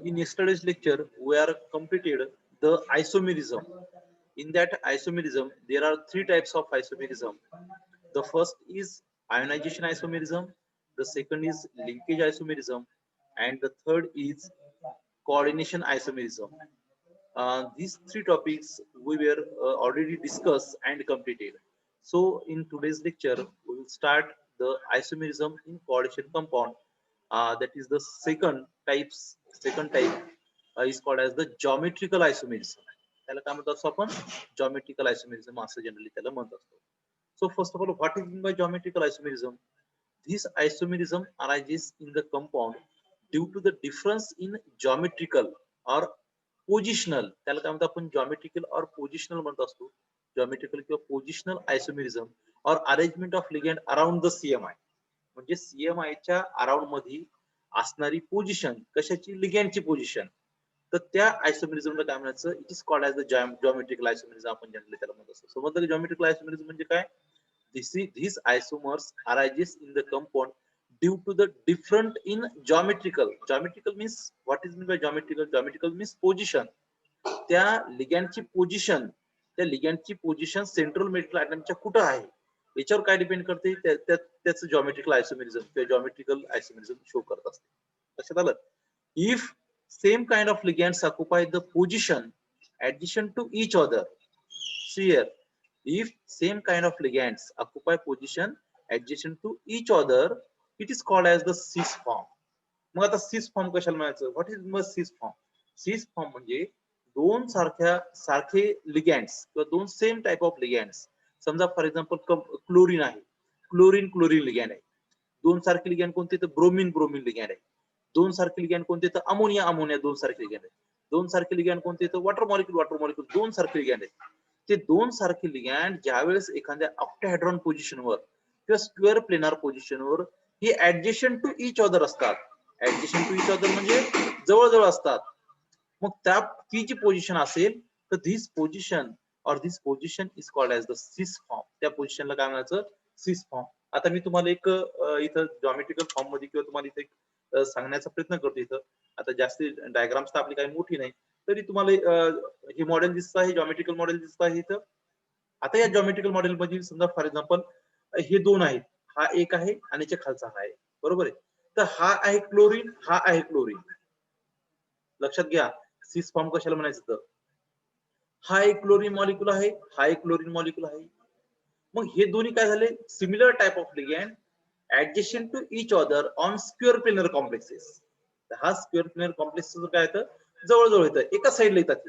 In yesterday's lecture, we are completed the isomerism. In that isomerism, there are three types of isomerism. The first is ionization isomerism, the second is linkage isomerism, and the third is coordination isomerism. These three topics we were already discussed and completed. So in today's lecture, we will start the isomerism in coordination compound. That is the second types. Second type is called as the geometrical isomerism. त्याला काय म्हणतो असतो आपण geometrical isomerism असं generally त्याला म्हणत असतो. So first of all, what is meant by geometrical isomerism? This isomerism arises in the compound due to the difference in geometrical or positional त्याला काय म्हणतो आपण जॉमेट्रिकल और पोझिशनल म्हणत असतो जॉमेट्रिकल किंवा पोझिशनल आयसोमेरिझम और arrangement of ligand around the CMI म्हणजे सीएमआय च्या अराउंड मध्ये असणारी पोझिशन कशाची लिगेंडची पोझिशन तर त्या आयसोमेरिझमला काय म्हणायचं it is called as the geometrical isomerism आपण जनरली त्याला म्हणत असतो समजलं की जॉमेट्रिकल आयसोमेरिझम म्हणजे काय these isomers arises in the compound due to the different in geometrical means what is meant by geometrical means position त्या लिगँडची पोझिशन त्या लिगँडची पोझिशन सेंट्रल मेटल ॲटमच्या कुठं आहे याच्यावर काय डिपेंड करते त्याचं जॉमेट्रिकल आयसोमेरिझम किंवा जॉमेट्रिकल आयसोमेरिझम शो करत असते लक्षात आलं if same kind of ligands occupy the position adjacent to each other see here if same kind of ligands occupy position adjacent to each other it is called as the cis form मग आता cis form कशाला म्हणायचं what is मग cis form म्हणजे दोन सारखे लिगँड्स किंवा दोन सेम टाइप ऑफ लिगँड्स समजा फॉर एक्झाम्पल क्लोरीन आहे क्लोरीन लिगँड आहे दोन सारखे लिगँड कोणते तर ब्रोमीन लिगँड आहे दोन सारखे लिगँड कोणते तर अमोनिया दोन सारखे लिगँड आहे दोन सारखे लिगँड कोणते तर वॉटर मॉलिक्यूल दोन सारखे लिगँड आहेत ते दोन सारखे लिगँड ज्यावेळेस एखाद्या ऑक्टाहेड्रॉन पोझिशनवर किंवा स्क्वेअर प्लेनार पोझिशनवर हे ऍडजेशंट टू इच अदर असतात ऍडजेशंट टू इच अदर म्हणजे जवळ असतात मग त्या ती जी पोझिशन असेल तर this position is called as the cis form त्या पोझिशनला काय म्हणायचं सिस फॉर्म आता मी तुम्हाला एक इथं जॉमेट्रिकल फॉर्म मध्ये किंवा तुम्हाला इथे सांगण्याचा प्रयत्न करतो इथं आता जास्त डायग्राम्स तर आपली काही मोठी नाही तरी तुम्हाला हे मॉडेल दिसत आहे जॉमेट्रिकल मॉडेल दिसत आहे इथं आता या जॉमेट्रिकल मॉडेल मध्ये समजा फॉर एक्झाम्पल हे दोन आहेत हा एक आहे आणि याच्या खालचा हा आहे बरोबर आहे तर हा आहे क्लोरीन लक्षात घ्या सिस फॉर्म कशाला म्हणायचं तर हा एक क्लोरीन मॉलिक्यूल आहे हा एक क्लोरीन मॉलिक्यूल आहे मग हे दोन्ही काय झाले similar type of ligand adjacent to each other on square planar complexes हा स्क्वेअर प्लेनर कॉम्प्लेक्सेस काय येतं जवळ येतं एका साईडला येतात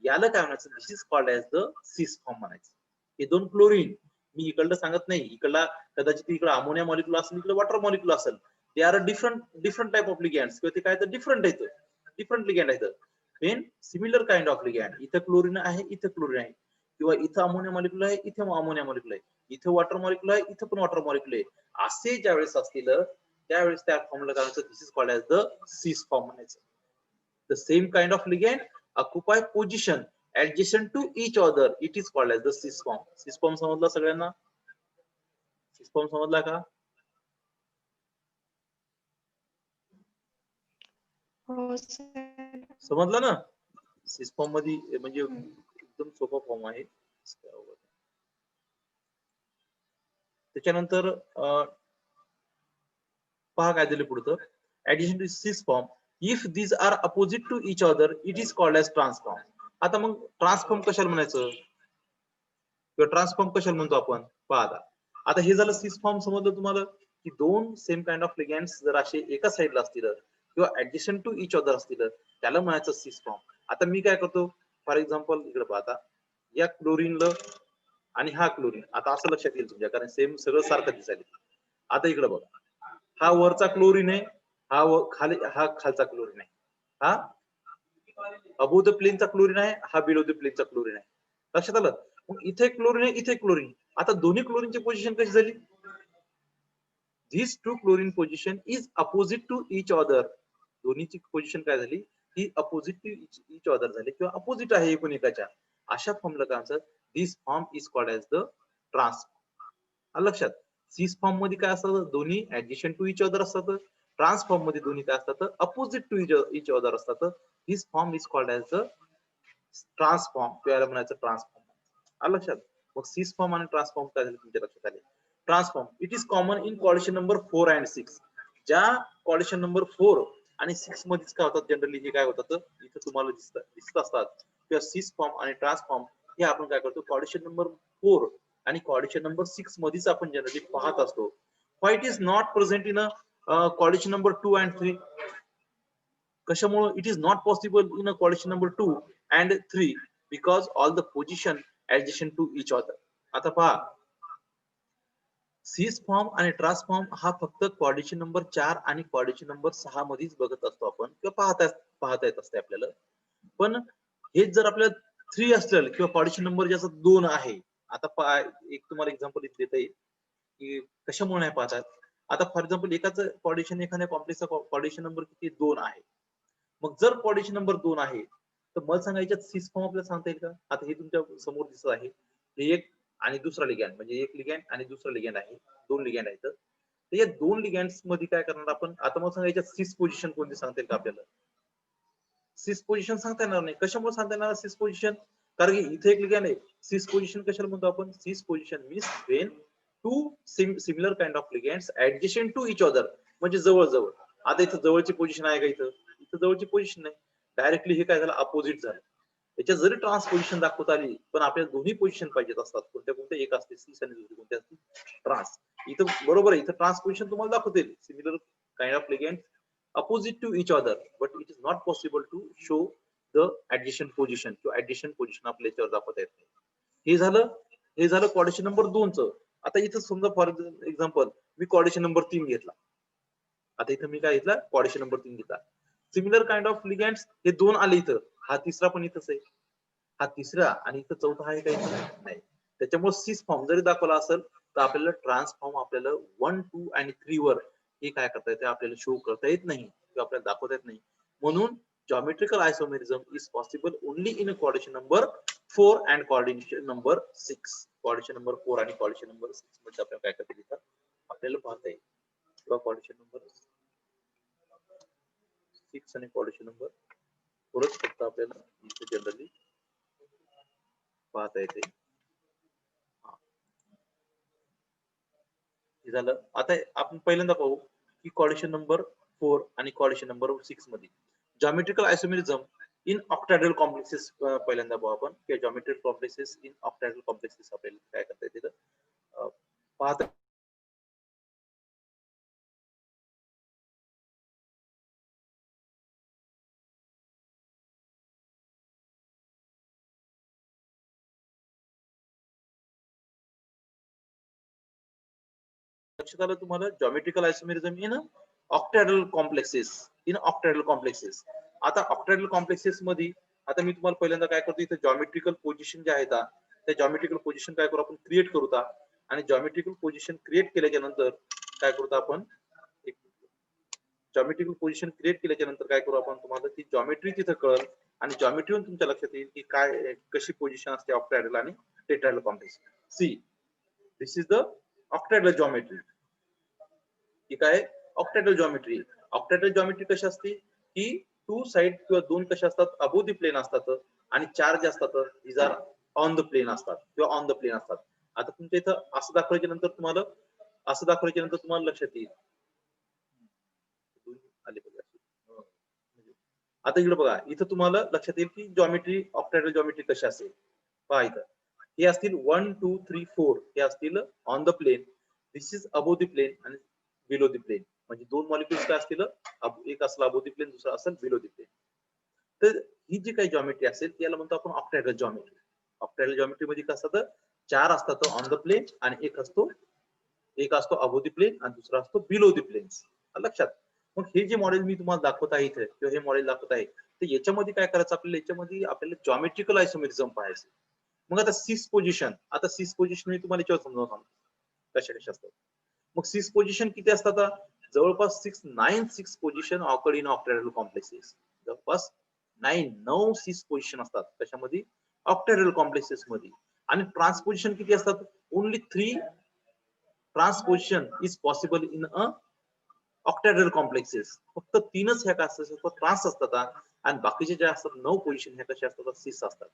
याला काय म्हणायचं this is called as the cis form म्हणायचं हे दोन क्लोरीन मी इकडलं सांगत नाही इकडला कदाचित इकडे अमोनिया मॉलिक्यूल असेल इकडे वॉटर मॉलिक्यूल असेल they are different type of ligands किंवा ते काय तर डिफरंट लिगँड आहेत main similar kind of ligand इथं क्लोरीन आहे इथं क्लोरीन आहे किंवा इथं अमोनिया मॉलिक्यूल आहे इथं अमोनिया मॉलिक्यूल आहे इथं वॉटर मॉलिक्यूल आहे इथं पण वॉटर मॉलिक्यूल आहे असे ज्यावेळेस असतील त्यावेळेस त्या फॉर्मला काय म्हणायचं this is called as the cis form म्हणायचं the same kind of ligand occupy position adjacent to each other it is called as the cis form समजला सगळ्यांना cis form समजला का हो सर समजलं ना cis form मध्ये म्हणजे एकदम सोपा फॉर्म आहे त्याच्यानंतर पहा काय दिले पुढचं adjacent to cis form if these are opposite to each other it is called as transform आता मग ट्रान्सफॉर्म कशाला म्हणायचं किंवा ट्रान्सफॉर्म कशाला म्हणतो आपण पहा आता हे झालं सिस फॉर्म समजलं तुम्हाला की दोन सेम काइंड ऑफ लिगँड्स जर असे एका साईडला असतील किंवा ऍडजेसेंट टू इच अदर असतील त्याला म्हणायचं सिस फॉर्म आता मी काय करतो फॉर एक्झाम्पल इकडे पाहता या क्लोरीनला आणि हा क्लोरीन आता असं लक्षात येईल तुमच्या कारण सेम सगळं सारखं दिसायला आता इकडे बघा हा वरचा क्लोरीन आहे हा खालचा क्लोरीन आहे हा अबोव द प्लेनचा क्लोरीन आहे हा बिलो द प्लेनचा क्लोरीन आहे लक्षात आलं मग इथे क्लोरीन आहे इथे क्लोरीन आता दोन्ही क्लोरीनची पोझिशन कशी झाली this two chlorine position is opposite to each other दोन्हीची पोझिशन काय झाली ही अपोजिट टू इच अदर झाली किंवा अपोजिट आहे एकूण अशा फॉर्मला काय म्हणतात this form is called as the trans form लक्षात सिस फॉर्म मध्ये काय असतात, दोन्ही ऍडजस्टंट टू इच अदर असतात. ट्रान्स फॉर्म मध्ये दोन्ही काय असतात, अपोजिट टू इच अदर असतात. This form is called as the trans form किंवा म्हणायचं ट्रान्सफॉर्म. आलं लक्षात. मग सिस फॉर्म आणि ट्रान्सफॉर्म काय झालं तुमच्या लक्षात आले. Transform it is common in coordination number 4 and 6. ज्या कॉर्डिनेशन नंबर 4 आणि 6 मध्येच काय होतात जनरली, हे काय होतात इथं तुम्हाला दिसत असतात किंवा सिस फॉर्म आणि ट्रान्सफॉर्म हे आपण काय करतो कॉर्डिनेशन नंबर 4 आणि कॉर्डिनेशन नंबर 6 मध्येच आपण जनरली पाहत असतो. Why it is not present in coordination number 2 and 3. कशामुळे it is not possible in a coordination number 2 and 3 because all the position adjacent to each other. आता पहा, cis form आणि transform हा फक्त कॉर्डिनेशन नंबर 4 आणि coordination number 6 मध्येच बघत असतो आपण किंवा पाहता येत असते आपल्याला. पण हे जर आपल्याला 3 असेल किंवा कॉर्डिनेशन नंबर ज्याचा 2 आहे, आता एक तुम्हाला एक्झाम्पल देता येईल की कशामुळे नाही पाहतात. आता फॉर एक्झाम्पल एकाच कॉर्डिनेशन, एखाद्या कॉम्प्लेक्सचा कॉर्डिनेशन नंबर किती 2 आहे. मग जर कॉर्डिनेशन नंबर 2 आहे तर मला सांगा याच्यात सिस फॉर्म आपल्याला सांगता येईल का. आता हे तुमच्या समोर दिसत आहे, हे एक आणि दुसरा लिगॅंड, म्हणजे एक लिगॅंड आणि दुसरा लिगॅंड आहे, 2 लिगॅंड आहेत. तर या 2 लिगॅंड्स मध्ये काय करणार आपण. आता मला सांगा याच्यात सिस पोझिशन कोणती सांगता येईल का आपल्याला. सिस पोझिशन सांगता येणार नाही. कशामुळे सांगता येणार सिस पोझिशन, कारण की इथे एक लिगॅंड आहे. सिस पोझिशन कशाला म्हणतो आपण, cis position means when two similar kind of ligands adjacent to each other, म्हणजे जवळ जवळ. आता इथं जवळची पोझिशन आहे का, इथं जवळची पोझिशन नाही, डायरेक्टली हे काय झालं अपोजिट झालं. याच्यात जरी ट्रान्सपोजिशन दाखवता आली पण आपल्याला दोन्ही पोझिशन पाहिजेत असतात. कोणत्या एक असते सिस आणि दुसरी कोणत्या असते ट्रान्स. इथं बरोबर आहे, इथं ट्रान्सपोजिशन तुम्हाला दाखवते similar kind of ligands opposite to each other, but it is not possible to show the adjacent position किंवा adjacent position आपल्या याच्यावर दाखवता येत नाही. हे झालं कॉर्डिनेशन नंबर 2 च. आता इथं समजा for example me coordination number 3 घेतला. आता इथं मी काय घेतला, कॉर्डिनेशन नंबर 3 घेतला. सिमिलर काइंड ऑफ लिगॅंड्स हे 2 आले इथं, हा तिसरा पण इथंच आहे, हा तिसरा आणि इथं चौथा आहे का इथं नाही. त्याच्यामुळे सिस फॉर्म जरी दाखवला असेल तर आपल्याला ट्रान्सफॉर्म आपल्याला 1, 2 आणि 3 वर हे काय करता येते आपल्याला शो करता येत नाही किंवा आपल्याला दाखवता येत नाही. म्हणून geometrical isomerism is possible only in a coordination number 4 and coordination number 6. coordination number 4 आणि coordination number 6 मध्ये आपल्याला काय करता येईल आपल्याला पाहता येईल. किंवा coordination number 6 आणि coordination number 4 फक्त आपल्याला इथे जनरली पाहता येते. झालं. आता आपण पहिल्यांदा पाहू की coordination number 4 आणि coordination number 6 मध्ये geometrical isomerism in octahedral complexes पहिल्यांदा पाहू आपण की geometrical complexes in octahedral complexes आपल्याला काय करता येते पाहता. लक्षात आलं तुम्हाला geometrical isomerism in octahedral complexes. आता octahedral complexes मध्ये आता मी तुम्हाला पहिल्यांदा काय करतो इथे geometrical position जे आहेत त्या geometrical position काय करू आपण क्रिएट करू आणि geometrical position क्रिएट केल्याच्या नंतर काय करू आपण geometrical position क्रिएट केल्याच्या नंतर काय करू आपण तुम्हाला ती geometry तिथे कळेल आणि geometry तुमच्या लक्षात येईल की काय कशी पोझिशन असते octahedral आणि tetrahedral complex. See this is the octahedral geometry. ही काय octahedral geometry. octahedral geometry कशी असते की 2 साइड किंवा 2 कशा असतात अबोव द प्लेन असतात आणि 4 जे असतात these are on the plane असतात किंवा ऑन द प्लेन असतात. आता तुमच्या इथं असं दाखवायच्या नंतर तुम्हाला लक्षात येईल. आता इकडे बघा इथं तुम्हाला लक्षात येईल की जॉमेट्री octahedral geometry कशी असेल. पहा इथं हे असतील 1, 2, 3, 4 हे असतील on the plane. This is above the plane आणि बिलो द प्लेन, म्हणजे 2 मॉलिक्युल्स काय असतील एक असला अबोव द प्लेन दुसरा असेल बिलो द प्लेन. तर ही जी काही जॉमेट्री असेल त्याला म्हणतो आपण octahedral geometry. octahedral geometry मध्ये काय असतं 4 असतात ऑन द प्लेन आणि एक असतो अबोव द प्लेन आणि दुसरा असतो बिलो द प्लेन. लक्षात. मग हे जे मॉडेल मी तुम्हाला दाखवत आहे इथे किंवा हे मॉडेल दाखवत आहे तर याच्यामध्ये काय करायचं आपल्याला जॉमेट्रिकल आयसोमेरिझम पाहायचं. मग आता सिस पोझिशन मी तुम्हाला याच्यावर समजावून सांगतो कशा असतात. मग सिस पोझिशन किती असतात जवळपास 6 position occurred in octahedral complexes. जवळपास 9 सिस पोझिशन असतात कशामध्ये octahedral complexes मध्ये. आणि ट्रान्सपोजिशन किती असतात only 3 trans position is possible in a octahedral complexes. फक्त 3च ह्या काय असतात ट्रान्स असतात आणि बाकीचे जे असतात 9 पोझिशन ह्या कशा असतात सिस असतात.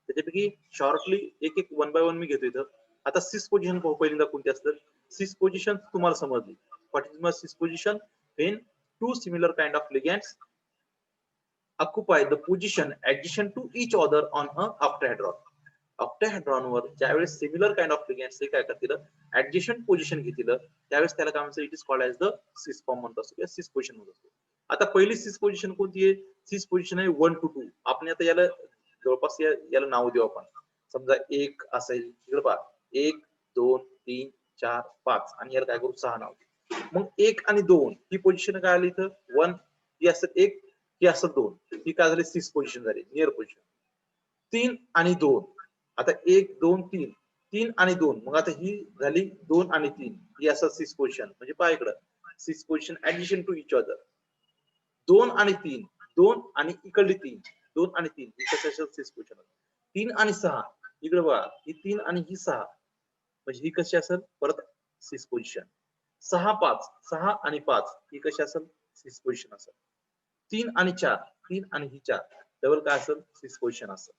त्याच्यापैकी शॉर्टली एक एक वन बाय वन मी घेतो इथं. आता सिस पोझिशन पाहू पहिल्यांदा कोणती असतात. सिस पोझिशन तुम्हाला समजली. What is cis position? When two similar kind of ligands occupy the position adjacent to each other on a octahedron. Octahedron वर ज्यावेळेस सिमिलर काइंड ऑफ लिगँड्स काय करतील ऍडजस्टंट पोझिशन घेतील त्यावेळेस त्याला काय म्हणतात it is called as the cis form म्हणत असतो किंवा सिस पोझिशन म्हणत असतो. आता पहिली सिस पोझिशन कोणती आहे? सिस पोझिशन आहे 1 to 2. आपण आता याला जवळपास याला नाव देऊ आपण. समजा 1 असेल इकडे पहा 1 2 3 4 5 आणि याला काय करू 6 नाव. मग 1 आणि 2 ही पोझिशन काय आली इथं 1 ही असत 1 ही असत 2 ही काय झाली सिस पोझिशन झाली नियर पोझिशन. 3 आणि 2 आता 1 2 3 3 आणि 2 मग आता ही झाली 2 आणि 3 ही असं सिस पोझिशन म्हणजे पहा इकडं cis position adjacent to each other. 2 आणि 3 2 आणि इकडली 3 2 आणि 3 ही कशा सिस पोझिशन. 3 आणि 6 इकडे बघा ही 3 आणि ही 6 म्हणजे ही कशी असेल परत सिस पोझिशन. 6 5 6 आणि 5 ही कशी असेल सिस पोझिशन असेल. 3 आणि 4 3 आणि ही 4 डबल काय असेल सिस पोझिशन असेल.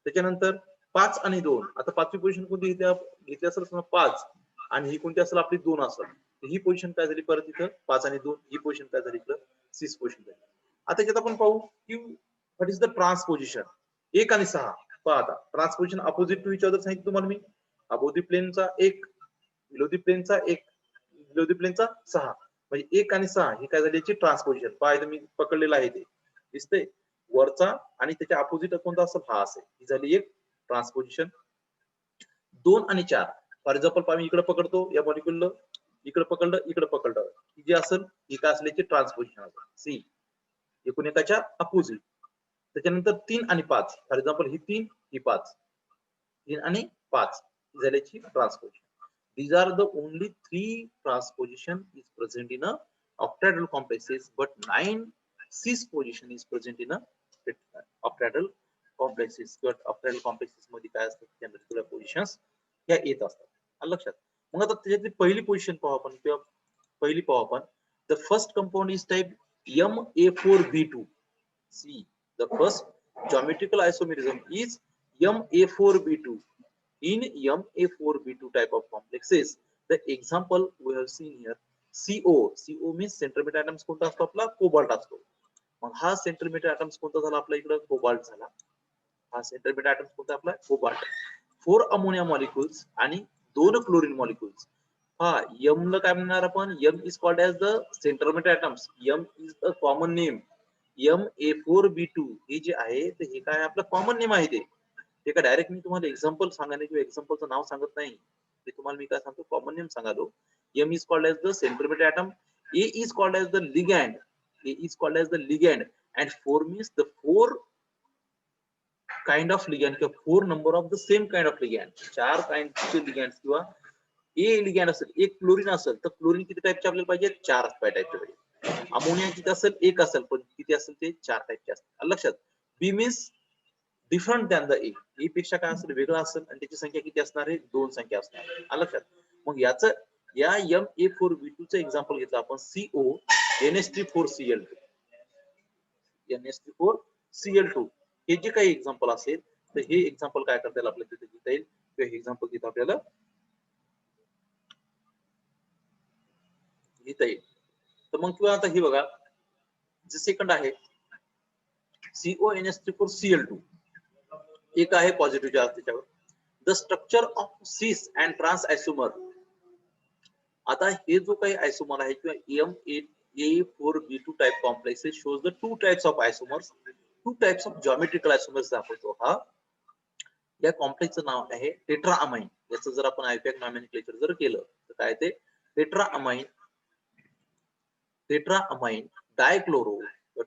त्याच्यानंतर 5 आणि 2 आता पाचवी पोझिशन कोणती घेतली असेल 5 आणि ही कोणती असेल आपली 2 असेल. ही पोझिशन काय झाली परत इथं 5 आणि 2 ही पोझिशन काय झाली इकडं सिस पोझिशन झाली. आता याच्यात आपण पाहू की व्हॉट इज द ट्रान्सपोजिशन. 1 आणि 6 पहा आता ट्रान्सपोजिशन अपोजिट टू इच अदर सांगितलं तुम्हाला मी. अबोव द प्लेनचा 1 बिलो द प्लेनचा 1 बिलो द प्लेनचा 6 म्हणजे 1 आणि 6 ही काय झाली याची ट्रान्सपोजिशन. पहा इथं मी पकडलेलं आहे ते दिसतंय वरचा आणि त्याच्या अपोजिट कोणता असेल हा असेल ही झाली एक ट्रान्सपोजिशन. 2 आणि 4 फॉर एक्झाम्पल मी इकडे पकडतो या मॉलिक्युलला इकडे पकडलं ही जी असेल ही काय असल्याची ट्रान्सपोजिशन असेल सी एकूण एकाच्या अपोजिट. त्याच्यानंतर 3 आणि 5 फॉर एक्झाम्पल ही 3 ही 5 3 आणि 5 ही झाल्याची ट्रान्सपोजिशन. These are the only 3 transposition is present in a octahedral complexes, but 9 cis position is present in a octahedral complexes. But octahedral complexes मध्ये काय असतात जनरल पोझिशन्स या येत असतात लक्षात. मग आता त्याच्यातली पहिली पोझिशन पाहू आपण किंवा पहिली पाहू आपण. The first compound is type MA4B2. See the first geometrical isomerism is MA4B2. In MA4B2 type of complexes, the example we have seen here, CO means centimeter atoms कोणता असतो आपला कोबाल्ट असतो. मग हा सेंटीमीटर atoms कोणता झाला आपला इकडे कोबाल्ट झाला. हा सेंटीमीटर atoms कोणता आपला कोबाल्ट. 4 अमोनिया मॉलिक्युल्स आणि 2 क्लोरीन मॉलिक्युल्स. हा M ला काय म्हणणार आपण M is called as the centimeter atoms. M is a common name. MA4B2 हे जे आहे ते हे काय आपलं कॉमन नेम आहे ते का डायरेक्ट मी तुम्हाला एक्झाम्पल सांगायला किंवा एक्झाम्पलचं नाव सांगत नाही. ते तुम्हाला मी काय सांगतो कॉमन नेम सांगालो. M is called as the centimeter atom. A is called as the ligand. A is called as the ligand and 4 means the 4 kind of ligand किंवा 4 number of the same kind of ligand. 4 काइंडचे ligand किंवा A ligand असेल एक chlorine असेल तर chlorine किती टाइपचे आपल्याला पाहिजे 4 टाइपचे पाहिजे. अमोनिया किती असेल एक असेल पण किती असेल ते 4 टाइपचे असतील लक्षात. B means different than the A. A पेक्षा काय असेल वेगळं असेल आणि त्याची संख्या किती असणार आहे 2 संख्या असणार लक्षात. मग याचं या MA4B2 चं एक्झाम्पल घेतलं आपण CO NH3 4Cl2 NH3 4Cl2 हे जे काही एक्झाम्पल असेल तर हे एक्झाम्पल काय करता येईल आपल्याला तिथे घेता येईल हे एक्झाम्पल तिथे आपल्याला घेता येईल. तर मग किंवा आता हे बघा जे सेकंड आहे CONH3 4Cl2 एक आहे पॉझिटिव्ह चार्ज त्याच्यावर. द स्ट्रक्चर ऑफ सिस अँड ट्रान्स आयसोमर. आता हे जो काही आयसोमर आहे किंवा MA4B2 type complexes shows the 2 types of आयसोमर्स. 2 types of geometrical आयसोमर्स दाखवतो हा. या कॉम्प्लेक्सचं नाव आहे टेट्राअमाइन. याचं जर आपण आयपॅक नॉमेनक्लेचर जर केलं तर काय ते tetraammine dichloro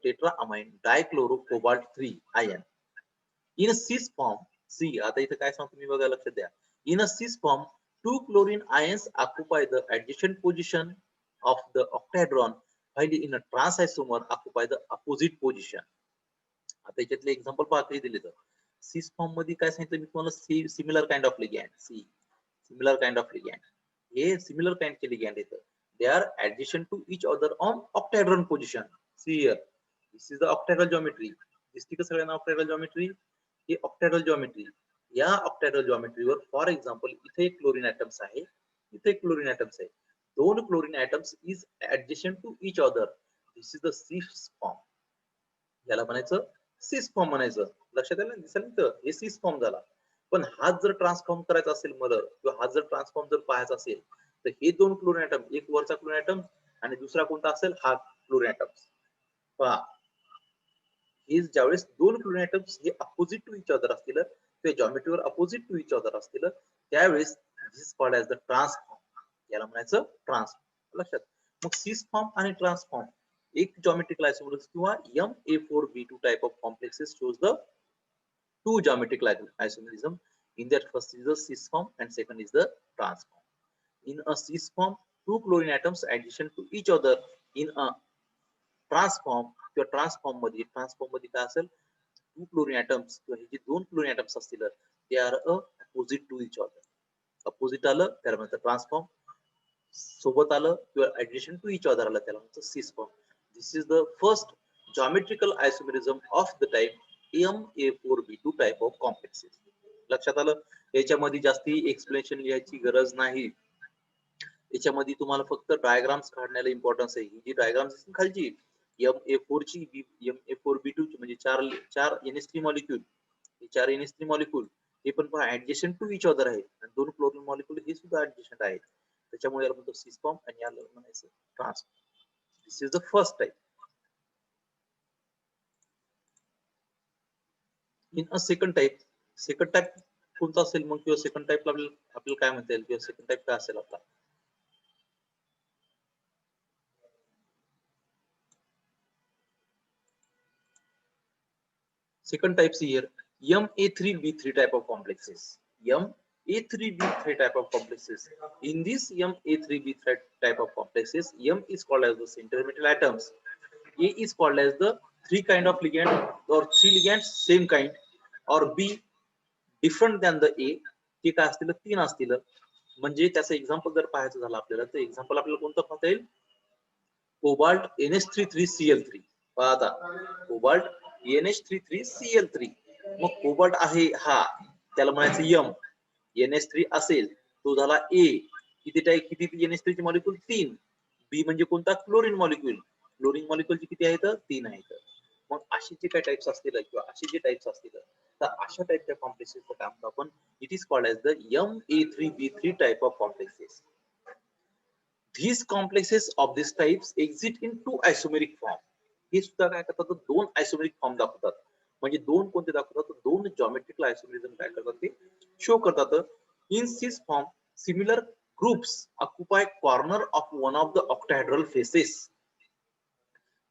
tetraammine dichloro cobalt 3 ion. In a cis form, see आता इथे काय सांगतो मी बघा लक्षात द्या. In a cis form, 2 chlorine ions occupy the adjacent position of the octahedron, while in a trans isomer occupy the opposite position. आता याच्यातले example पाहते दिले तर सिस फॉर्म मध्ये काय सांगितलं मी तुम्हाला similar kind of ligand. See similar kind of ligand हे सिमिलर काइंडचे लिगँड आहेत. They are adjacent to each other on octahedron position. See here, this is the octahedral geometry. दिसते का सगळ्यांना ऑक्टॅहेड्रल जॉमेट्री? हे ऑक्टॅहेड्रल जॉमेट्री. या ऑक्टॅहेड्रल जॉमेट्रीवर फॉर एक्झाम्पल इथे एक क्लोरीन ॲटम्स आहे, इथे एक क्लोरीन ॲटम्स आहे. दोन chlorine atoms is adjacent to each other. This is the cis form. याला म्हणायचं सिस फॉर्म म्हणायचं. लक्षात आलं? दिसेल तर हे सिस फॉर्म झाला. पण हाच जर ट्रान्सफॉर्म करायचा असेल मला, किंवा हा जर ट्रान्सफॉर्म जर पाहायचा असेल, तर हे दोन क्लोरीन ॲटम, एक वरचा क्लोरीन ॲटम आणि दुसरा कोणता असेल, हा क्लोरीन ॲटम. पहा, हे ज्यावेळेस दोन क्लोरीन ॲटम्स हे अपोजिट टू इच अदर असतील, ते जॉमेट्रीवर अपोजिट टू इच अदर असतील, त्यावेळेस दिस कॉल्ड ॲज द ट्रान्सफॉर्म. याला म्हणायचं ट्रान्सफॉर्म. लक्षात? मग सिस फॉर्म आणि ट्रान्सफॉर्म एक geometrical isomers किंवा Ma4B2 type of complexes shows the two geometrical isomerism. In that, first is the cis form and second is the trans form. In a cis form, two chlorine atoms addition to each other. In a trans form किंवा transform मध्ये काय असेल, two chlorine atoms किंवा हे जे दोन chlorine atoms असतील, ते are opposite to each other. Opposite आलं त्याला म्हणतात ट्रान्सफॉर्म, सोबत आलं किंवा ऍडिशन टू इच अदर आलं त्याला म्हणतात cis form. This is the first geometrical isomerism of the type Ma4B2 type of complexes. लक्षात आलं? याच्यामध्ये जास्ती एक्सप्लेनेशन लिहायची गरज नाही. याच्यामध्ये तुम्हाला फक्त डायग्राम्स काढण्याला इम्पॉर्टन्स आहे. ही जी डायग्राम्स खालची Ma4 ची, Ma4B2 ची म्हणजे चार NH3 मॉलिक्यूल, हे चार NH3 मॉलिक्यूल हे पण पहा ऍडजस्टंट टू इच अदर आहे, आणि दोन क्लोरीन मॉलिक्यूल हे सुद्धा ऍडजस्टंट आहेत. त्याच्यामुळे याला म्हणतो सिस फॉर्म आणि याला म्हणायचं transform. This is the first type. In a second type कोणता असेल मग, किंवा सेकंड टाइपला आपल्याला काय म्हणता येईल, किंवा सेकंड टाइप काय असेल आपला? Second type is here Ma3B3 type of complexes. Ma3B3 type of complexes. In this Ma3B3 type of complexes, M is called as the center metal atoms. A is called as the three kind of ligand, or three ligands same kind, or B different than the A. ते काय असतील, तीन असतील. म्हणजे त्याचं example जर पाहायचं झालं आपल्याला, तर एक्झाम्पल आपल्याला कोणतं पाहता येईल? Cobalt NH33Cl3. पहा आता, कोबाल्ट NH33Cl3. मग कोबाल्ट आहे हा, त्याला म्हणायचं M. NH3 असेल तो झाला A. किती NH3 चे मॉलिक्यूल? 3. बी म्हणजे कोणता? Chlorine molecule. क्लोरीन मॉलिक्यूलचे किती आहेत? 3 आहेत. मग असे जे काही टाइप्स असतील, किंवा असे जे टाइप्स असतील, तर अशा टाइपच्या कॉम्प्लेक्सेसचं काम आपण, it is called as the Ma3B3 type of complexes. These complexes of these types exist in two isomeric form. हे सुद्धा काय करतात? दोन आयसोमेरिक फॉर्म दाखवतात. म्हणजे दोन कोणते दाखवतात? दोन जॉमेट्रिकल आयसोमेरिझम काय करतात? ते शो करतात. In cis form similar groups occupy corner of one of the octahedral faces.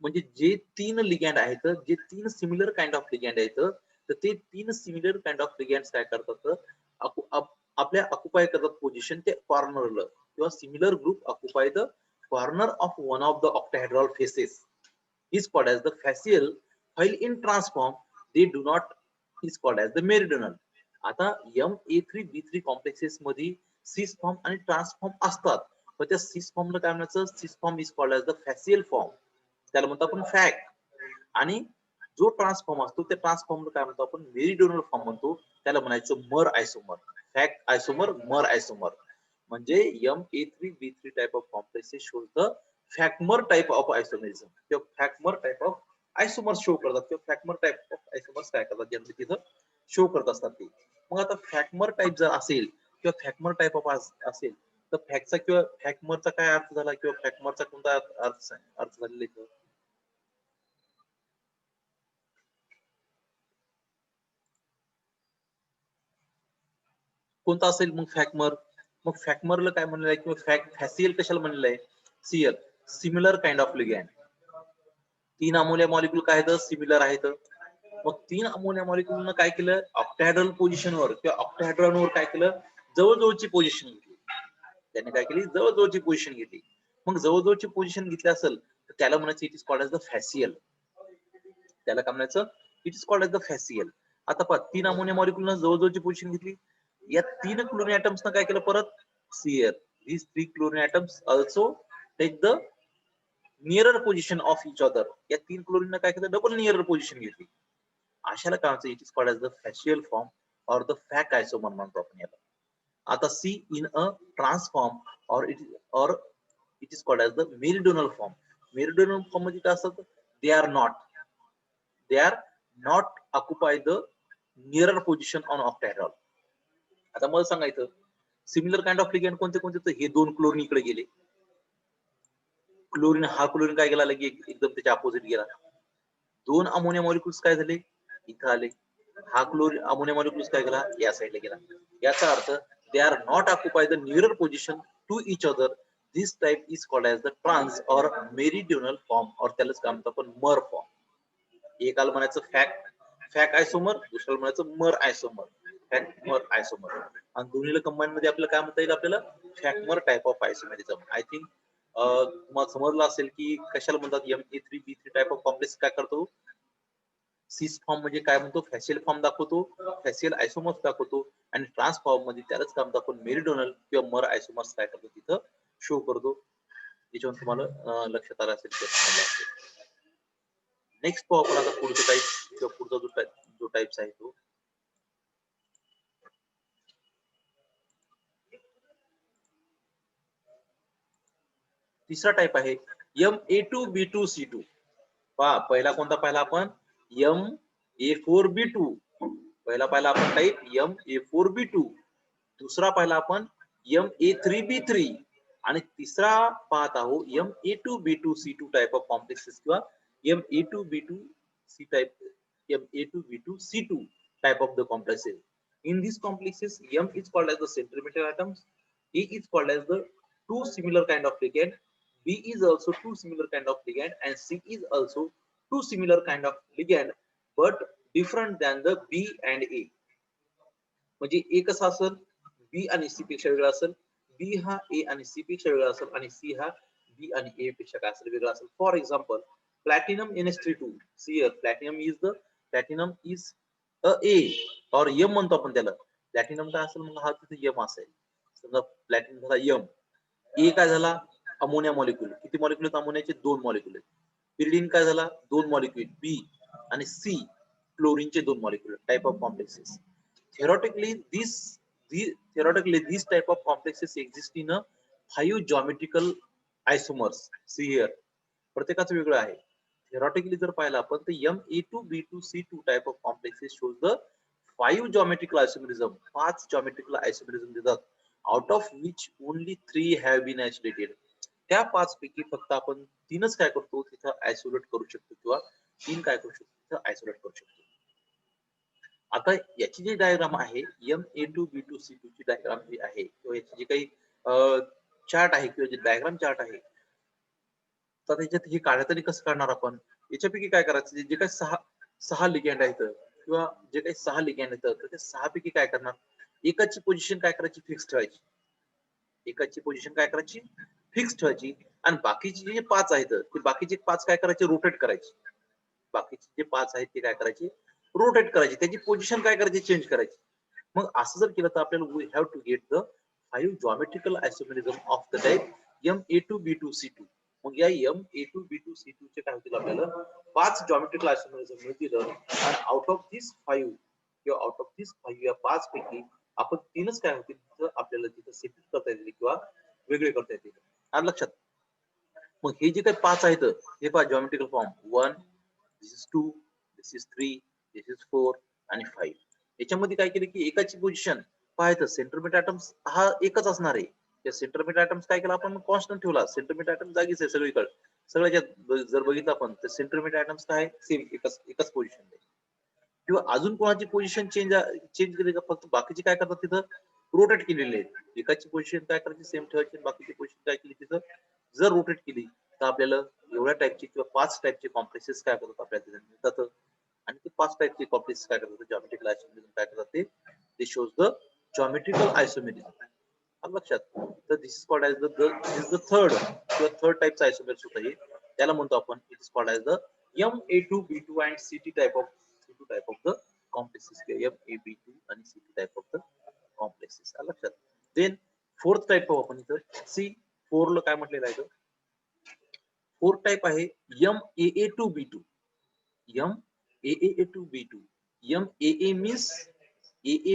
म्हणजे जे तीन लिगँड आहेत, जे तीन सिमिलर काइंड ऑफ लिगँड आहेत, तर ते तीन सिमिलर काइंड ऑफ लिगँड्स काय करतात? आपल्या ऑक्युपाय करतात पोझिशन ते कॉर्नरला, किंवा similar group occupy the corner of one of the octahedral faces is called as the fascial, while in transform they do not, is called as the meridional. आता Ma3B3 complexes मध्ये cis form आणि transform असतात, पण त्या सिस फॉर्मला काय म्हणायचं? Cis form is called as the facial form, त्याला म्हणतो आपण फॅक. आणि जो ट्रान्सफॉर्म असतो त्या ट्रान्सफॉर्मला काय म्हणतो आपण? मेरिडियनल फॉर्म म्हणतो, त्याला म्हणायचं मर आयसोमर. फॅक आयसोमर, मर आयसोमर. म्हणजे Ma3B3 type of complexes shows the fac mer type of isomerism, किंवा fac mer type of isomers show करतात, किंवा फॅक्मर टाइप ऑफ आयसोमर्स काय करतात, जनरली तिथं शो करत असतात ते. मग आता फॅक्मर टाइप जर असेल, किंवा फॅक्मर टाइप ऑफ असेल, तर फॅक्टचा किंवा फॅक्मरचा काय अर्थ झाला, किंवा फॅक्मरचा कोणता अर्थ झालेला इथं? कोणता असेल मग फॅक्मर? मग फॅक्मरला काय म्हणलेलं आहे, किंवा फॅसियल कशाला म्हणलेलं आहे? सियल, सिमिलर काइंड ऑफ लिगँड. तीन अमोनिया मॉलिक्यूल काय आहेत? सिमिलर आहेत. मग तीन अमोनिया मॉलिक्यूलनं काय केलं? ऑक्टाहेड्रल पोझिशनवर किंवा ऑक्टाहेड्रॉनवर काय केलं? जवळजवळची पोझिशन घेतली. त्याने काय केली? जवळजवळची पोझिशन घेतली. मग जवळजवळची पोझिशन घेतली असेल, तर त्याला म्हणायचं it is called as the facial. त्याला काय म्हणायचं? It is called as the facial. आता पहा, तीन अमोनिया मॉलिक्यूलनं जवळजवळची पोझिशन घेतली. या तीन क्लोरीन ॲटम्सनं काय केलं? परत share, these three chlorine atoms also take the nearer position of each other. या तीन क्लोरीन काय केलं डबल नियर पोझिशन घेतली. अशाला काय म्हणतात it is called as the facial form or the fac isomer म्हणतो आपण याला. आता see in a trans form or it is called as the meridional form. Meridional form मध्ये काय असतात they are not occupy the nearer position on octahedron. आता मला सांगायचं सिमिलर काइंड ऑफ लिगेंड कोणते कोणते तर हे दोन क्लोरीन इकडे गेले. क्लोरीन हा क्लोरीन काय गेला लगे एकदम त्याच्या अपोजिट गेला. दोन अमोनिया मॉलिक्युल्स काय झाले इथं आले. हा क्लोरीन अमोनिया मॉलिक्युल्स काय गेला या साईडला गेला. याचा अर्थ they are not occupy the nearer position to each other. This type is called as the trans or meridional form or त्यालाच काय म्हणतो आपण मर फॉर्म. एकाला म्हणायचं फॅक आयसोमर, दुसऱ्याला म्हणायचं मर आयसोमर. फॅक मर आयसोमर आणि दोन्हीला कंबाईन मध्ये आपल्याला काय म्हणता येईल आपल्याला fac mer type of isomerism. I think तुम्हाला समजलं असेल की कशाला म्हणतात Ma3B3 टाइप ऑफ कॉम्प्लेक्स काय करतो. सिस फॉर्म म्हणजे काय म्हणतो फॅशियल फॉर्म दाखवतो, फॅशियल आयसोमर्स दाखवतो आणि ट्रान्स फॉर्म मध्ये त्यालाच काय म्हणतो आपण मेरिडियनल किंवा मर आयसोमर्स काय करतो तिथं शो करतो. त्याच्यावर तुम्हाला लक्षात आलं असेल असेल. नेक्स्ट पाहू आपण आता पुढचा टाइप किंवा पुढचा जो टाइप्स आहे तो तिसरा टाइप आहे Ma2B2C2. पहा पहिला कोणता पाहिला आपण Ma4B2. पहिला आपण टाइप Ma4B2. दुसरा पाहिला आपण Ma3B3 आणि तिसरा पाहत आहोत Ma2B2C2 टाइप ऑफ कॉम्प्लेक्सेस किंवा Ma2B2C2 type of the complexes. In these complexes, M is called as the centrimeter atoms, A is called as the two similar kind of ligand, B is also two similar kind of ligand, and C is also two similar kind of ligand, but different than the B and A. म्हणजे A कसा असेल B आणि C पेक्षा वेगळा असेल, B हा A आणि C पेक्षा वेगळा असेल आणि C हा B आणि A पेक्षा काय असेल वेगळा असेल. For example platinum NH32. See here, platinum is a और M म्हणतो आपण त्याला. प्लॅटिनम काय असेल मग हा तिथे M असेल. समजा प्लॅटिनम झाला M. A काय झाला अमोनिया मॉलिक्यूल. किती मॉलिक्यूल आहेत अमोनियाचे दोन मॉलिक्यूल आहेत. पिरिडीन काय झाला दोन मॉलिक्यूल B आणि C क्लोरीनचे दोन molecule type of complexes. Theoretically these type of complexes exist in a 5 geometrical isomers. See here, प्रत्येकाचं वेगळं आहे. Theoretically जर पाहिलं आपण तर Ma2B2C2 type of complexes shows the 5 geometrical isomerism. 5 geometrical isomerism देतात. Out of which only 3 have been isolated. त्या 5 पैकी फक्त आपण 3च काय करतो तिथं आयसोलेट करू शकतो किंवा 3 काय करू शकतो तिथं आयसोलेट करू शकतो. आता याची जी डायग्राम आहे Ma2B2C2 ची डायग्राम जी आहे किंवा याची जी काही चार्ट आहे किंवा जे डायग्राम चार्ट आहे तर त्याच्यात हे काढताना कसं काढणार आपण. याच्यापैकी काय करायचं जे काही सहा लिगँड आहेत किंवा जे काही 6 लिगँड आहेत तर ते 6 पैकी काय करणार एकाची पोझिशन काय करायची फिक्स ठेवायची. एकाची पोझिशन काय करायची फिक्स ठेवायची आणि बाकीचे जे 5 आहेत ते बाकीचे 5 काय करायचे रोटेट करायचे. बाकीचे जे 5 आहेत ते काय करायचे रोटेट करायचे. त्याची पोझिशन काय करायची चेंज करायची. मग असं जर केलं तर आपल्याला we have to get the 5 geometrical isomerism of the type Ma2B2C2. मग या Ma2B2C2 चे काय होतील आपल्याला 5 जॉमेट्रिकल आयसोमेरिझम मिळतील आणि आउट ऑफ दिस 5 किंवा आउट ऑफ दिस 5 या 5 पैकी आपण 3च काय होतील तर आपल्याला तिथे सेपरेट करता येतील किंवा वेगळे करता येतील. आलं लक्षात. मग हे जे काही 5 आहेत हे पहा geometrical form 1 this is 2 this is 3 this is 4 आणि 5. याच्यामध्ये काय केलं की एकाची पोझिशन पाहायचं सेंट्रोमीटर ॲटम्स हा एकच असणार आहे. त्या सेंट्रोमीटर ॲटम्स काय केला आपण कॉन्स्टंट ठेवला. सेंट्रोमीटर ॲटम जागीच आहे सगळीकडे. सगळ्याच्यात जर बघितलं आपण तर सेंट्रोमीटर ॲटम्स काय सेम एकच पोझिशन आहे. किंवा अजून कोणाची पोझिशन चेंज केली का फक्त बाकीचे काय करतात तिथं रोटेट केलेले आहेत. एकाची पोझिशन काय करायची सेम ठेवायची बाकीची पोझिशन काय केली तिथं जर रोटेट केली तर आपल्याला एवढ्या टाइपचे किंवा 5 टाइपचे कॉम्प्लेक्सेस काय करतात आपल्याला तिथे मिळतात. आणि ते 5 टाइपचे कॉम्प्लेक्सेस काय करतात जॉमेट्रिकल आयसोमेरिझम काय करतात ते शोज द जॉमेट्रिकल आयसोमेरिझम. लक्षात. तर this is called as the third टाइपचा आयसोमेरिझम होता हे. त्याला म्हणतो आपण it is called as the Ma2B2 and C2 type of the complexes. Ma2 आणि C2 type of the complexes. लक्षात. देन फोर्थ टाइप पाहू आपण इथं. सी 4 ला काय म्हटलेलं आहे? फोर्थ टाइप आहे MAA2B2. MAA2B2. MAA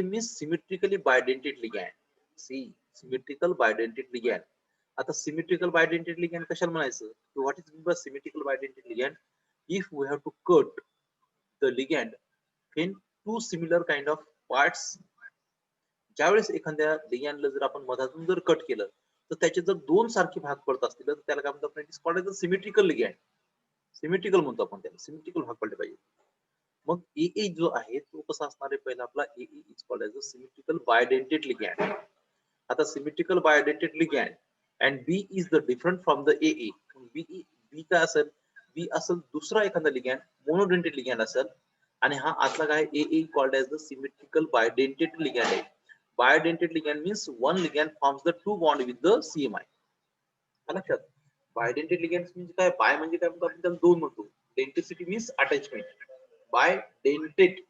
means symmetrically bidentate ligand. See, symmetrical bidentate ligand. आता symmetrical bidentate ligand कशाला म्हणायचं? What is meant by symmetrical bidentate ligand? If we have to cut the ligand in two similar kind of parts, ज्यावेळेस एखाद्या लिगॅंडला जर आपण मधातून जर cut केलं तर त्याचे जर दोन सारखे भाग पडत असतील तर त्याला काय म्हणतात? It is called as symmetrical ligand. Symmetrical म्हणतो आपण त्याला, सिमेट्रिकल भाग पडले पाहिजे. मग AA जो आहे तो कसा असणार आहे? पहिला आपला AA is called as symmetrical bidentate ligand. आता symmetrical bidentate ligand and B is the different from the AA. B काय असेल? B असेल दुसरा एखादा लिगॅंड, मोनोडेंटेट लिगॅंड असेल, आणि हा आतला काय? AA called as the symmetrical bidentate ligand आहे. Bidentate ligand means one ligand forms the two bond with the CMI. लक्षात? Bidentate ligands म्हणजे काय? बाय म्हणजे काय म्हणतो आपण? त्याला दोन म्हणतो. Denticity means attachment. Bidentate.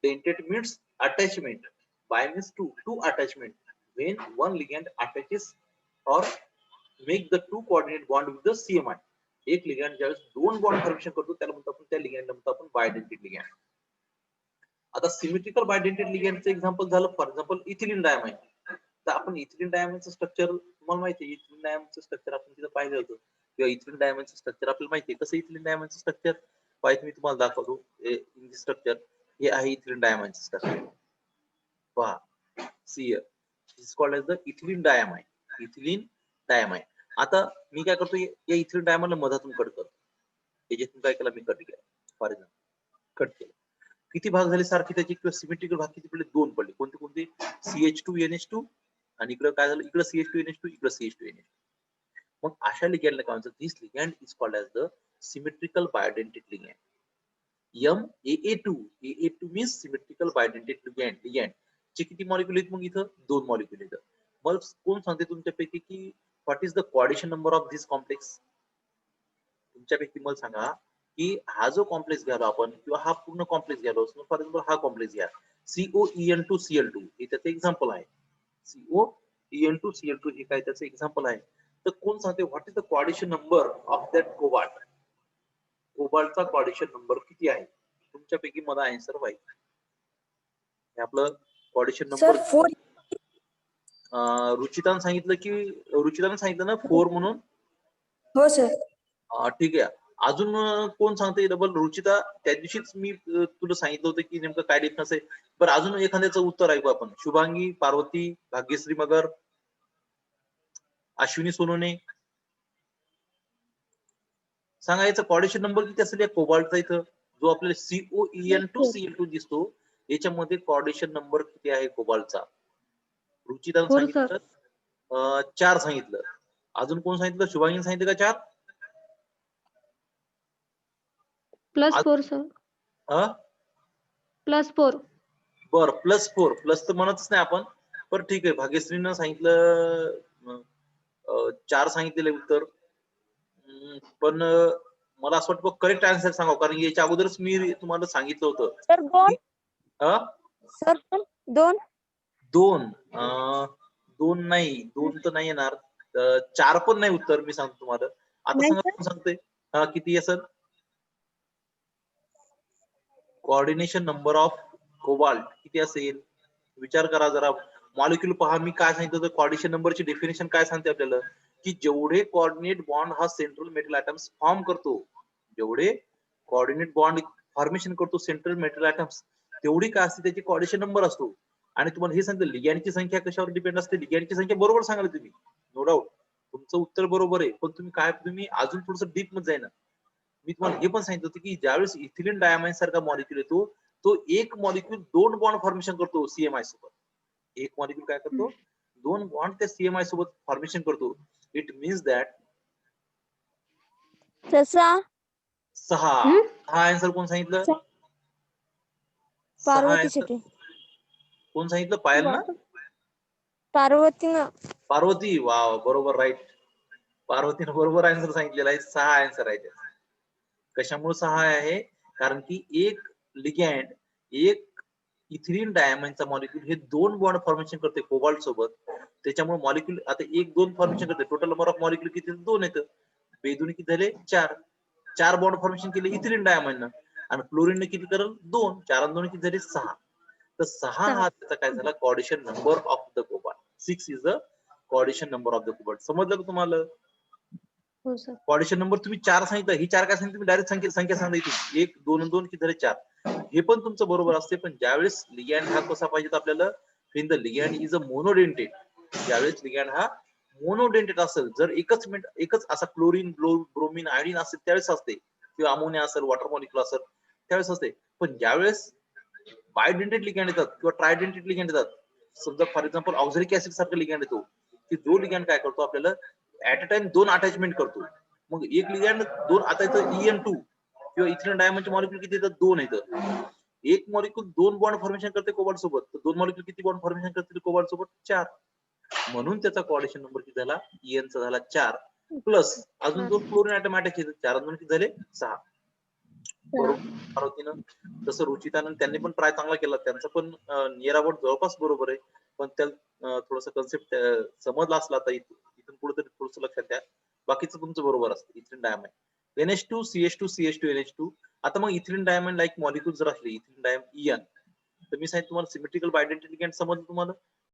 Dentate means attachment. Bi means two attachment. When one ligand attaches or make the two coordinate bond with the CMI. एक ligand ज्यावेळेस दोन बॉन्ड फॉर्मेशन करतो त्याला म्हणतो आपण, त्या लिगॅंडला म्हणतो आपण bidentate ligand. आता सिमेट्रिकल बायडेंटेट लिगॅंडचं एक्झाम्पल झालं फॉर एक्झाम्पल इथिलीन डायमाइन. तर आपण इथिलीन डायमाइनचं स्ट्रक्चर तुम्हाला माहिती आहे, इथिलीन डायमाइनचं स्ट्रक्चर आपण तिथं पाहिलं होतं किंवा इथिलीन डायमाइनचं स्ट्रक्चर आपल्याला माहिती आहे. कसं इथिलीन डायमाइनचं स्ट्रक्चर पाहिजे मी तुम्हाला दाखवतो. इन स्ट्रक्चर हे आहे इथिलीन डायमाइनचं स्ट्रक्चर. पहा, see here, this called as the ethylene diamine. Ethylene diamine. आता मी काय करतो, या इथिलीन डायमाइनला मधातून कट करतो. त्याच्यातून काय केलं मी? कट केलं. फॉर एक्झाम्पल कट केलं. किती भाग झाले सारखे त्याचे? किंवा सिमेट्रिकल भाग किती पडले? दोन पडले. कोणते कोणते? CH2NH2 आणि इकडे काय झालं? इकडे CH2NH2, इकडे CH2NH2. मग अशा लिगॅंडला काय म्हणतात? This ligand is called as the symmetrical bidentate ligand. MAA2. AA2 means symmetrical bidentate ligand. चे किती मॉलिक्युल आहेत? मग इथं दोन मॉलिक्युल आहेत. मग कोण सांगते तुमच्यापैकी की what is the coordination number of this complex? तुमच्यापैकी मला सांगा की हा जो कॉम्प्लेक्स घ्यालो आपण किंवा हा पूर्ण कॉम्प्लेक्स घ्यालो, फॉर एक्झाम्पल हा कॉम्प्लेक्स घ्या COEN2Cl2, हे त्याचं एक्झाम्पल आहे. COEN2Cl2 हे काय त्याचं एक्झाम्पल आहे. तर कोण सांगते what is the coordination number of that cobalt? कोबाल्टचा कोऑर्डिनेशन नंबर किती आहे? तुमच्यापैकी मला आन्सर पाहिजे. हे आपलं कोऑर्डिनेशन नंबर. सर 4. रुचिताने सांगितलं ना 4 म्हणून? हो सर. ठीक आहे. अजून कोण सांगते डबल? रुचिता, त्या दिवशीच मी तुला सांगितलं होतं की नेमकं काय डिफरन्स आहे. बरं, अजून एखाद्याचं उत्तर ऐकू आपण. शुभांगी, पार्वती, भाग्यश्री मगर, अश्विनी सोनोने, सांगा याचा कोऑर्डिनेशन नंबर किती असेल या कोबाल्टचा? इथं जो आपल्याला COEN2Cl2 दिसतो याच्यामध्ये कोऑर्डिनेशन नंबर किती आहे कोबाल्टचा? रुचिताने सांगितलं 4 सांगितलं. अजून कोण सांगितलं? शुभांगीने सांगितलं का 4? +4 सर. +4. बर, +4. प्लस तर म्हणतच नाही आपण, पण ठीक आहे. भाग्यश्रीनं सांगितलं 4 सांगितलेलं उत्तर. पण मला असं वाटतं करेक्ट आन्सर सांगा, कारण याच्या अगोदरच मी तुम्हाला सांगितलं होतं. सर 2. सर 2. 2 नाही, 2 तर नाही येणार. 4 पण नाही उत्तर. मी सांगतो तुम्हाला. आता सांगा कोण सांगते किती असेल कोऑर्डिनेशन नंबर ऑफ कोबाल्ट? किती असेल विचार करा जरा. मॉलिक्युल पहा, मी काय सांगितलं होतं कोऑर्डिनेशन नंबरची डेफिनेशन काय सांगते आपल्याला? की जेवढे कोऑर्डिनेट बॉन्ड हा सेंट्रल मेटल ऍटम्स फॉर्म करतो, जेवढे कोऑर्डिनेट बॉन्ड फॉर्मेशन करतो सेंट्रल मेटल ऍटम्स, तेवढी काय असते त्याची कोऑर्डिनेशन नंबर असतो. आणि तुम्हाला हे सांगते लिगॅंडची संख्या कशावर डिपेंड असते? लिगॅंडची संख्या बरोबर सांगाल तुम्ही, नो डाऊट तुमचं उत्तर बरोबर आहे. पण तुम्ही अजून थोडंसं डीप मध्ये जाईना. मी तुम्हाला हे पण सांगितलं होतं की ज्यावेळेस इथिलीन डायमाइन सारखा मॉलिक्युल येतो, तो एक मॉलिक्युल 2 बॉन्ड फॉर्मेशन करतो CMI सोबत. एक मॉलिक्युल काय करतो? 2 बॉन्ड त्या CMI सोबत फॉर्मेशन करतो. It means that 6. हा आन्सर कोण सांगितलं? पार्वतीसाठी. कोण सांगितलं? पायल ना? पार्वती. वाव, बरोबर, राईट. पार्वतीनं बरोबर आन्सर सांगितलेला आहे. 6 आन्सर आहे त्याचा. कशामुळे 6 आहे? कारण की एक लिगॅंड एक इथिलीन डायमंडचा मॉलिक्यूल हे 2 बॉन्ड फॉर्मेशन करते कोबाल्ट सोबत. त्याच्यामुळे मॉलिक्यूल आता 1-2 फॉर्मेशन करते. टोटल नंबर ऑफ मॉलिक्यूल किती 2 येतं. बेदुनी किती झाले 4 बॉन्ड फॉर्मेशन केले इथिलीन डायमंडनं. आणि क्लोरीनने किती करेल 2. 4 आणि 2 किती झाले 6. तर 6 हा त्याचा काय झाला coordination number of the cobalt. 6 is the coordination number of the cobalt. समजलं का तुम्हाला? हो सर. कोऑर्डिनेशन नंबर तुम्ही 4 सांगितलं, ही 4 काय सांगितलं तुम्ही डायरेक्ट संख्या सांगितली 1 2 आणि 2 किती झाले 4. हे पण तुमचं बरोबर असते, पण ज्यावेळेस लिगॅंड हा कसा पाहिजे आपल्याला when the ligand is a monodentate, ज्यावेळेस लिगॅंड हा मोनोडेंटेट असेल, जर एकच असा क्लोरीन ब्रोमीन आयोडीन असेल त्यावेळेस असते, किंवा अमोनिया असेल वॉटर मॉलिक्युल असेल त्यावेळेस असते. पण ज्यावेळेस बायडेंटेट लिगॅंड येतात किंवा ट्रायडेंटेट लिगॅंड येतात, समजा फॉर एक्झाम्पल ऑक्झॅलिक ऍसिड सारखं लिगॅंड येतो, की जो लिगॅंड काय करतो आपल्याला ऍट अ टाइम 2 अटॅचमेंट करतो. मग एक लिगॅंड 2 आता येतं EN2 किंवा इथिलीन डायमंडचे मॉलिक्यूल किती येतात 2 येतं. एक मॉलिक्यूल 2 बॉन्ड फॉर्मेशन करते कोबाल्ट सोबत, तर 2 मॉलिक्यूल किती बॉन्ड फॉर्मेशन करतील कोबाल्ट सोबत 4. म्हणून त्याचा कोऑर्डिनेशन नंबर किती झाला EN चा झाला 4 प्लस अजून 2 क्लोरीन ऍटम अटॅच येतात. 4 आणि 2 किती झाले 6. बरोबर होती ना? तसं रुचितानं त्यांनी पण ट्राय चांगला केला, त्यांचं पण नियर अबाउट जवळपास बरोबर आहे, पण त्या थोडासा कन्सेप्ट समजला असला तर इथून पुढे तरी थोडंसं लक्षात द्या. बाकीचं तुमचं बरोबर असतं. Ethylene diamond NH2 CH2 CH2 NH2. आता मग इथिलीन डायमंड लाईक मॉलिक्यूल जर असले इथिलीन डायमंड EN, तर मी सांगितलं तुम्हाला सिमेट्रिकल बायडेंटिटी लिगॅंड समजलं तुम्हाला.